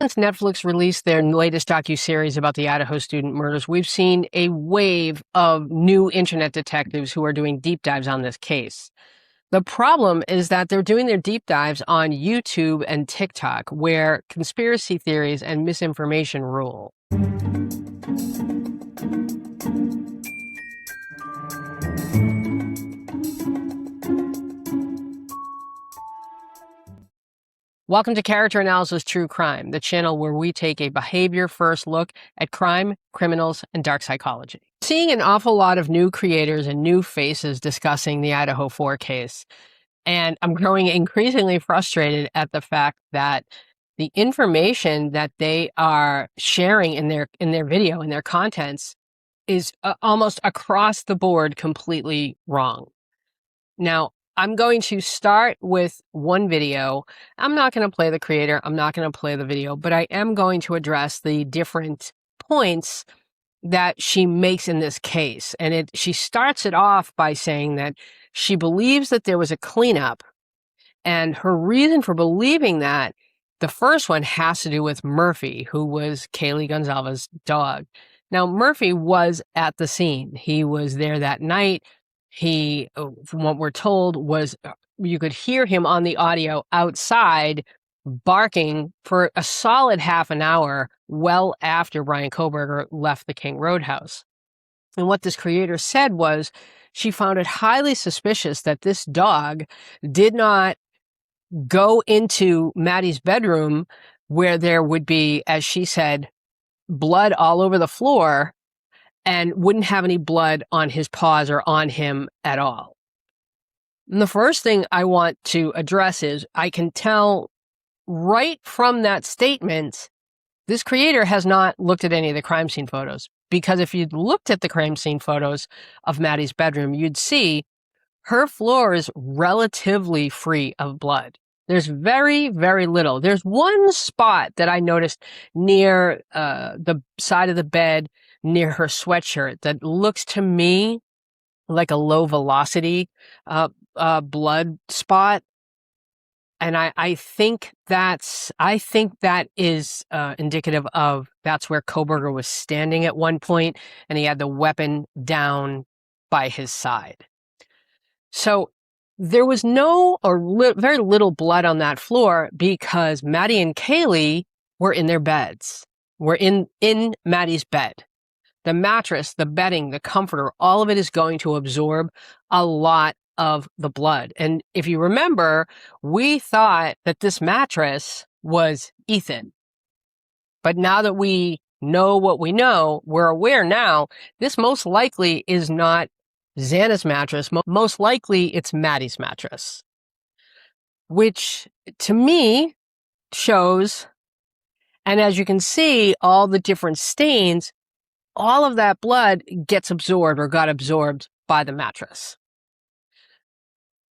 Since Netflix released their latest docuseries about the Idaho student murders, we've seen a wave of new internet detectives who are doing deep dives on this case. The problem is that they're doing their deep dives on YouTube and TikTok, where conspiracy theories and misinformation rule. Welcome to Character Analysis True Crime, the channel where we take a behavior-first look at crime, criminals, and dark psychology. Seeing an awful lot of new creators and new faces discussing the Idaho Four case, and I'm growing increasingly frustrated at the fact that the information that they are sharing in their video, in their contents, is almost across the board completely wrong. Now, I'm going to start with one video. I'm not going to play the creator. I'm not going to play the video, but I am going to address the different points that she makes in this case. And she starts it off by saying that she believes that there was a cleanup, and her reason for believing that, the first one has to do with Murphy, who was Kaylee Gonzalez's dog. Now, Murphy was at the scene. He was there that night. He, from what we're told, was, you could hear him on the audio outside barking for a solid half an hour well after Bryan Kohberger left the King Roadhouse. And what this creator said was she found it highly suspicious that this dog did not go into Maddie's bedroom where there would be, as she said, blood all over the floor, and wouldn't have any blood on his paws or on him at all. And the first thing I want to address is I can tell right from that statement, this creator has not looked at any of the crime scene photos. Because if you'd looked at the crime scene photos of Maddie's bedroom, you'd see her floor is relatively free of blood. There's very, very little. There's one spot that I noticed near the side of the bed, near her sweatshirt, that looks to me like a low velocity blood spot. And I think that is indicative of that's where Kohberger was standing at one point, and he had the weapon down by his side. So there was very little blood on that floor because Maddie and Kaylee were in their beds. Were in Maddie's bed. The mattress, the bedding, the comforter, all of it is going to absorb a lot of the blood. And if you remember, we thought that this mattress was Ethan. But now that we know what we know, we're aware now, this most likely is not Xana's mattress. Most likely it's Maddie's mattress. Which, to me, shows, and as you can see, all the different stains, all of that blood gets absorbed or got absorbed by the mattress.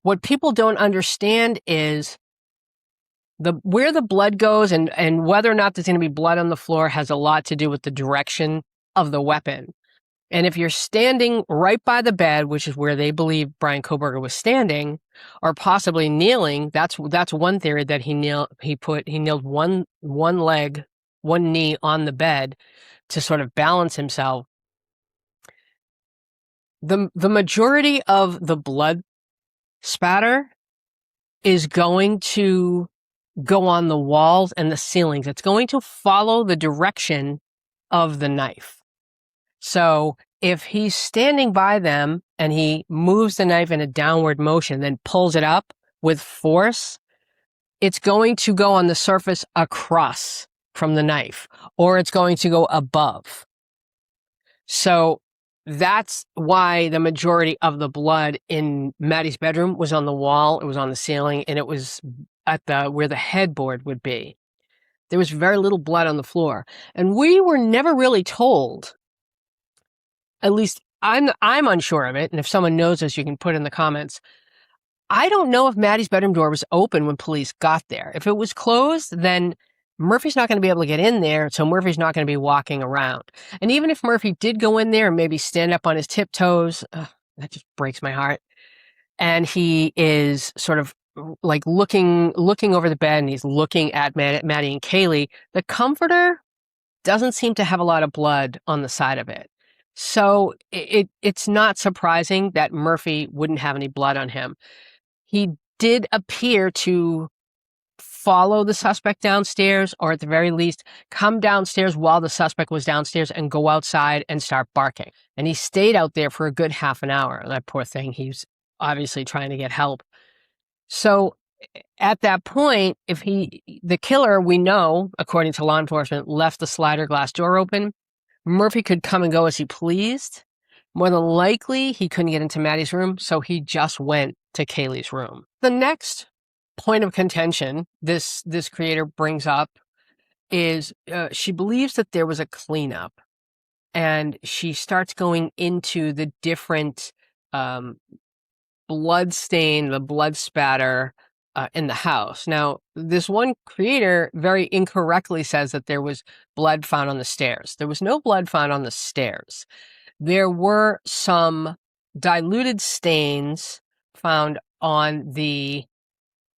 What people don't understand is where the blood goes and whether or not there's going to be blood on the floor has a lot to do with the direction of the weapon. And if you're standing right by the bed, which is where they believe Bryan Kohberger was standing, or possibly kneeling, that's one theory that he kneeled one leg, one knee on the bed to sort of balance himself. The majority of the blood spatter is going to go on the walls and the ceilings. It's going to follow the direction of the knife. So if he's standing by them and he moves the knife in a downward motion, then pulls it up with force, it's going to go on the surface across from the knife, or it's going to go above. So that's why the majority of the blood in Maddie's bedroom was on the wall, it was on the ceiling, and it was at where the headboard would be. There was very little blood on the floor. And we were never really told, at least I'm unsure of it, and if someone knows this, you can put in the comments. I don't know if Maddie's bedroom door was open when police got there. If it was closed, then Murphy's not going to be able to get in there, so Murphy's not going to be walking around. And even if Murphy did go in there and maybe stand up on his tiptoes, that just breaks my heart, and he is sort of like looking over the bed, and he's looking at Maddie and Kaylee. The comforter doesn't seem to have a lot of blood on the side of it. So it's not surprising that Murphy wouldn't have any blood on him. He did appear to follow the suspect downstairs, or at the very least, come downstairs while the suspect was downstairs and go outside and start barking. And he stayed out there for a good half an hour. That poor thing, he's obviously trying to get help. So at that point, the killer, we know, according to law enforcement, left the slider glass door open. Murphy could come and go as he pleased. More than likely, he couldn't get into Maddie's room, so he just went to Kaylee's room. The next point of contention this creator brings up is she believes that there was a cleanup, and she starts going into the different blood stain, the blood spatter in the house. Now, this one creator very incorrectly says that there was blood found on the stairs. There was no blood found on the stairs. There were some diluted stains found on the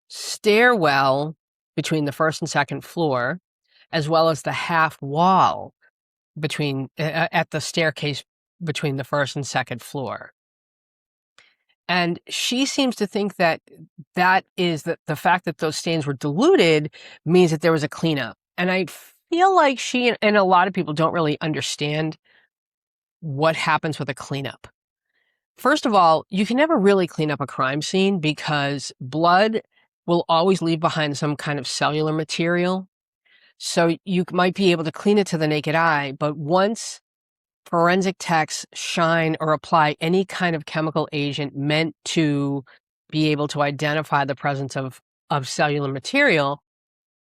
stairwell between the first and second floor, as well as the half wall between at the staircase between the first and second floor. And she seems to think that is the fact that those stains were diluted means that there was a cleanup. And I feel like she and a lot of people don't really understand what happens with a cleanup. First of all, you can never really clean up a crime scene because blood will always leave behind some kind of cellular material. So you might be able to clean it to the naked eye, but once forensic techs shine or apply any kind of chemical agent meant to be able to identify the presence of cellular material,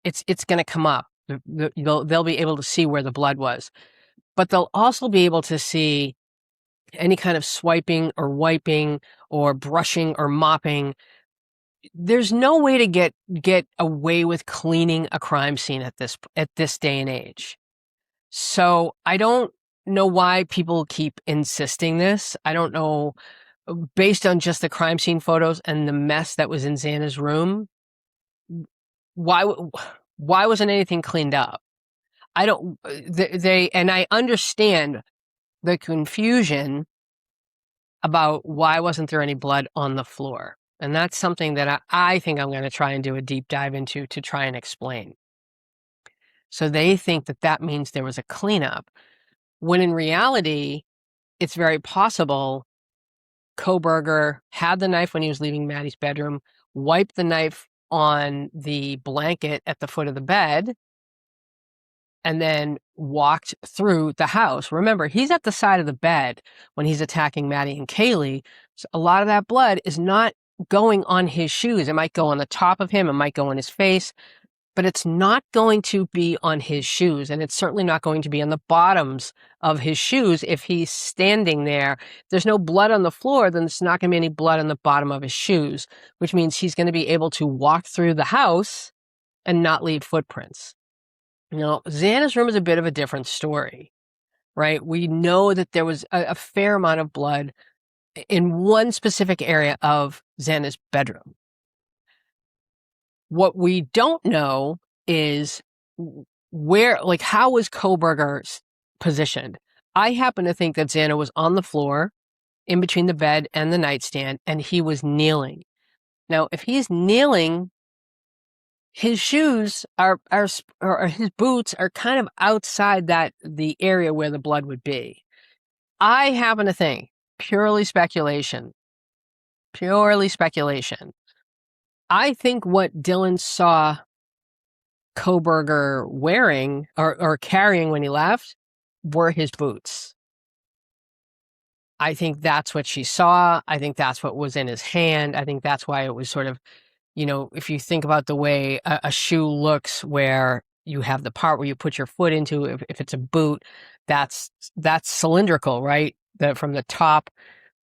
it's going to come up. They'll be able to see where the blood was, but they'll also be able to see any kind of swiping or wiping or brushing or mopping. There's no way to get away with cleaning a crime scene at this day and age. So I don't know why people keep insisting this. I don't know, based on just the crime scene photos and the mess that was in Xana's room, why wasn't anything cleaned up? I don't, and I understand the confusion about why wasn't there any blood on the floor. And that's something that I think I'm going to try and do a deep dive into to try and explain. So they think that means there was a cleanup, when in reality, it's very possible Kohberger had the knife when he was leaving Maddie's bedroom, wiped the knife on the blanket at the foot of the bed, and then walked through the house. Remember, he's at the side of the bed when he's attacking Maddie and Kaylee. So a lot of that blood is not going on his shoes. It might go on the top of him, it might go on his face, but it's not going to be on his shoes, and it's certainly not going to be on the bottoms of his shoes if he's standing there. If there's no blood on the floor, then there's not going to be any blood on the bottom of his shoes, which means he's going to be able to walk through the house and not leave footprints. Now, Xana's room is a bit of a different story, right? We know that there was a fair amount of blood in one specific area of Xana's bedroom. What we don't know is how was Kohberger positioned? I happen to think that Xana was on the floor in between the bed and the nightstand, and he was kneeling. Now, if he's kneeling, his shoes or his boots are kind of outside the area where the blood would be. I happen to think, purely speculation. I think what Dylan saw Kohberger wearing or carrying when he left were his boots. I think that's what she saw. I think that's what was in his hand. I think that's why it was sort of, if you think about the way a shoe looks, where you have the part where you put your foot into, if it's a boot, that's cylindrical, right? From the top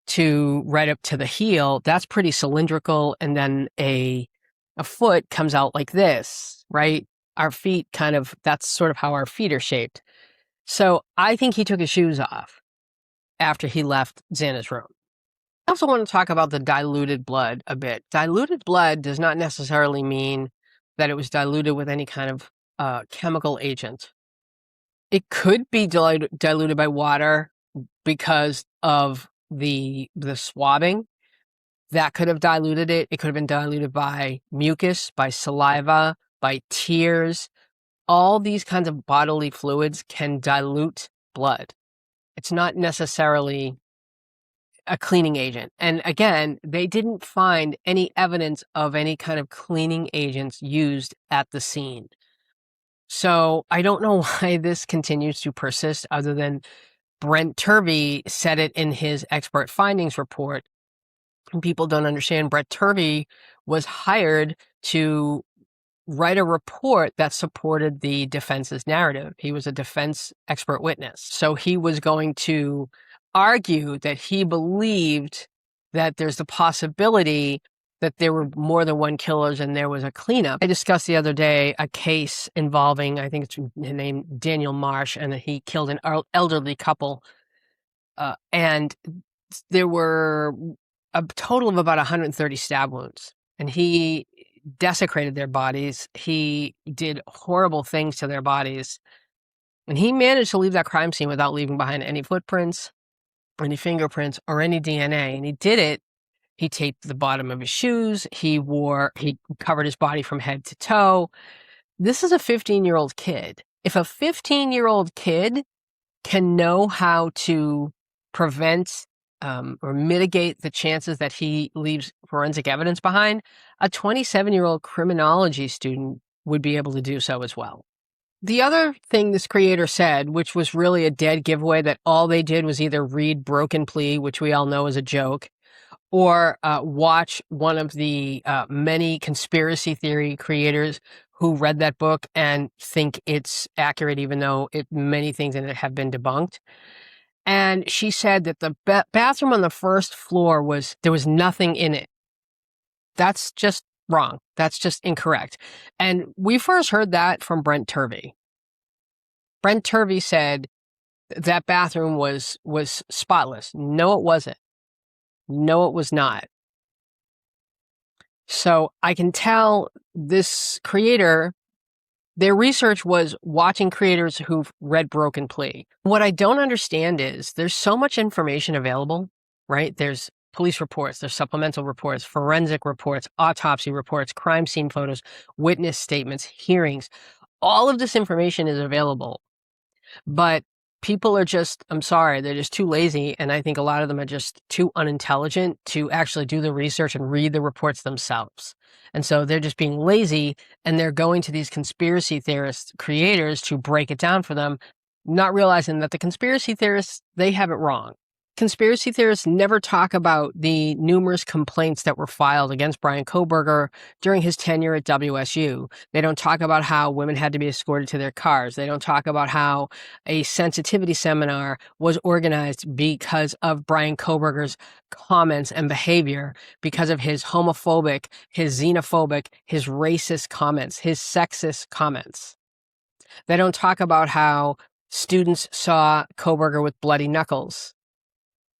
to right up to the heel, that's pretty cylindrical. And then a foot comes out like this, right? Our feet that's sort of how our feet are shaped. So I think he took his shoes off after he left Xana's room. I also want to talk about the diluted blood a bit. Diluted blood does not necessarily mean that it was diluted with any kind of chemical agent. It could be diluted by water because of the swabbing. That could have diluted it. It could have been diluted by mucus, by saliva, by tears. All these kinds of bodily fluids can dilute blood. It's not necessarily a cleaning agent. And again, they didn't find any evidence of any kind of cleaning agents used at the scene. So I don't know why this continues to persist other than Brent Turvey said it in his expert findings report. And people don't understand Brent Turvey was hired to write a report that supported the defense's narrative. He was a defense expert witness. So he was going to argue that he believed that there's the possibility that there were more than one killers and there was a cleanup. I discussed the other day a case involving, I think it's named Daniel Marsh, and he killed an elderly couple. And there were a total of about 130 stab wounds. And he desecrated their bodies. He did horrible things to their bodies. And he managed to leave that crime scene without leaving behind any footprints, any fingerprints, or any DNA. And he did it. He taped the bottom of his shoes. He covered his body from head to toe. This is a 15-year-old kid. If a 15-year-old kid can know how to prevent or mitigate the chances that he leaves forensic evidence behind, a 27-year-old criminology student would be able to do so as well. The other thing this creator said, which was really a dead giveaway, that all they did was either read Broken Plea, which we all know is a joke, or watch one of the many conspiracy theory creators who read that book and think it's accurate, even though many things in it have been debunked. And she said that the bathroom on the first floor there was nothing in it. That's just wrong. That's just incorrect. And we first heard that from Brent Turvey. Brent Turvey said that bathroom was spotless. No, it wasn't. No, it was not. So I can tell this creator, their research was watching creators who've read Broken Plea. What I don't understand is there's so much information available, right? There's police reports, there's supplemental reports, forensic reports, autopsy reports, crime scene photos, witness statements, hearings. All of this information is available. But people are just, I'm sorry, they're just too lazy. And I think a lot of them are just too unintelligent to actually do the research and read the reports themselves. And so they're just being lazy, and they're going to these conspiracy theorist creators to break it down for them, not realizing that the conspiracy theorists, they have it wrong. Conspiracy theorists never talk about the numerous complaints that were filed against Bryan Kohberger during his tenure at WSU. They don't talk about how women had to be escorted to their cars. They don't talk about how a sensitivity seminar was organized because of Bryan Kohberger's comments and behavior, because of his homophobic, his xenophobic, his racist comments, his sexist comments. They don't talk about how students saw Kohberger with bloody knuckles,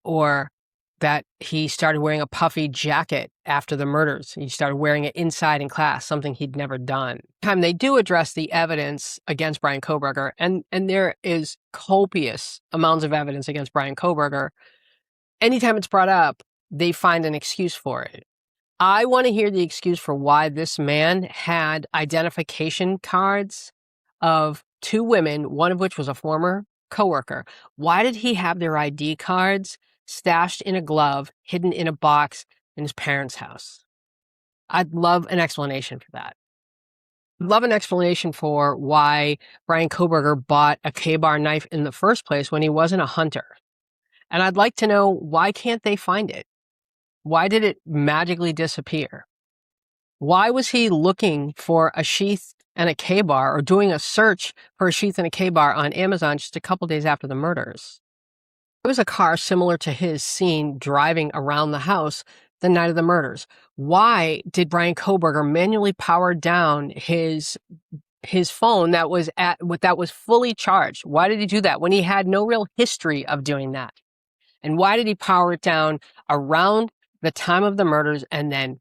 or that he started wearing a puffy jacket after the murders. He started wearing it inside in class, something he'd never done. Time they do address the evidence against Bryan Kohberger, and there is copious amounts of evidence against Bryan Kohberger, anytime it's brought up, they find an excuse for it. I want to hear the excuse for why this man had identification cards of two women, one of which was a former coworker. Why did he have their ID cards stashed in a glove, hidden in a box in his parents' house? I'd love an explanation for that. I'd love an explanation for why Bryan Kohberger bought a K-bar knife in the first place when he wasn't a hunter. And I'd like to know, why can't they find it? Why did it magically disappear? Why was he looking for a sheath and a K-bar, or doing a search for a sheath and a K-bar on Amazon just a couple days after the murders? There was a car similar to his seen driving around the house the night of the murders. Why did Bryan Kohberger manually power down his phone that was fully charged? Why did he do that when he had no real history of doing that? And why did he power it down around the time of the murders and then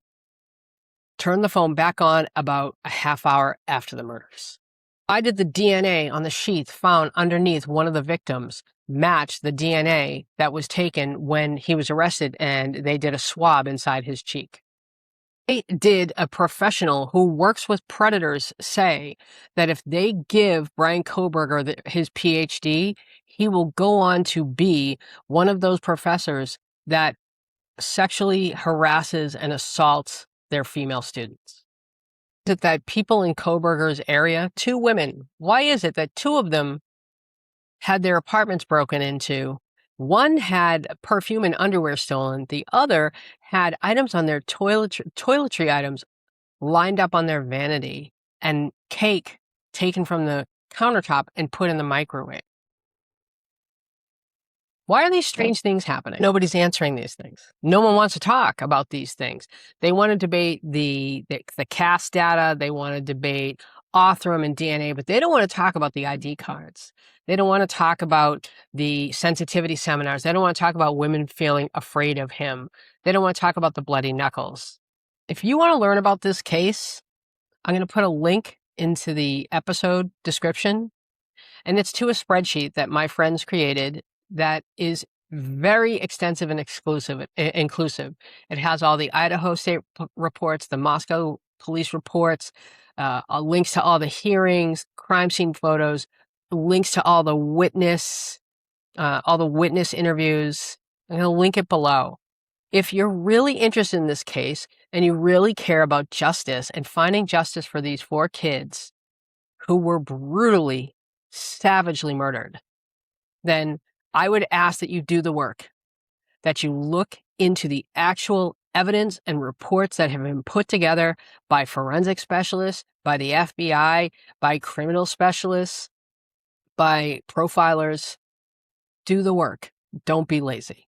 turn the phone back on about a half hour after the murders? Why did the DNA on the sheath found underneath one of the victims match the DNA that was taken when he was arrested and they did a swab inside his cheek? Why did a professional who works with predators say that if they give Brian Koberger his PhD, he will go on to be one of those professors that sexually harasses and assaults their female students? Is it that people in Koberger's area, 2 women, why is it that 2 of them had their apartments broken into? One had perfume and underwear stolen. The other had items on their toiletry items lined up on their vanity and cake taken from the countertop and put in the microwave. Why are these strange things happening? Nobody's answering these things. No one wants to talk about these things. They want to debate the CAS data. They want to debate Othram and DNA, but they don't want to talk about the ID cards. They don't want to talk about the sensitivity seminars. They don't want to talk about women feeling afraid of him. They don't want to talk about the bloody knuckles. If you want to learn about this case, I'm going to put a link into the episode description, and it's to a spreadsheet that my friends created that is very extensive and inclusive. It has all the Idaho state reports, the Moscow police reports, links to all the hearings, crime scene photos, links to all the witness interviews. I'm going to link it below. If you're really interested in this case and you really care about justice and finding justice for these 4 kids who were brutally, savagely murdered, then I would ask that you do the work, that you look into the actual evidence and reports that have been put together by forensic specialists, by the FBI, by criminal specialists, by profilers. Do the work. Don't be lazy.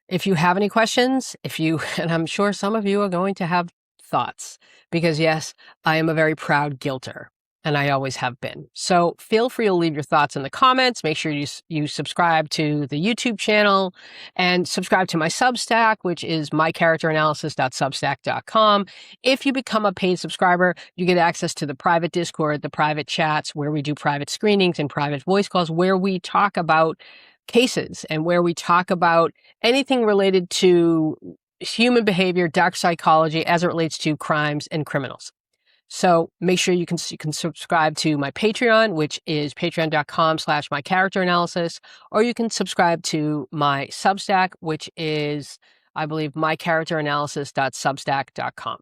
If you have any questions, and I'm sure some of you are going to have thoughts, because yes, I am a very proud guilter, and I always have been. So feel free to leave your thoughts in the comments. Make sure you subscribe to the YouTube channel and subscribe to my Substack, which is mycharacteranalysis.substack.com. If you become a paid subscriber, you get access to the private Discord, the private chats, where we do private screenings and private voice calls, where we talk about cases and where we talk about anything related to human behavior, dark psychology as it relates to crimes and criminals. So make sure you can subscribe to my Patreon, which is patreon.com/mycharacteranalysis, or you can subscribe to my Substack, which is, I believe, mycharacteranalysis.substack.com.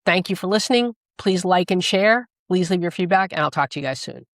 Thank you for listening. Please like and share. Please leave your feedback, and I'll talk to you guys soon.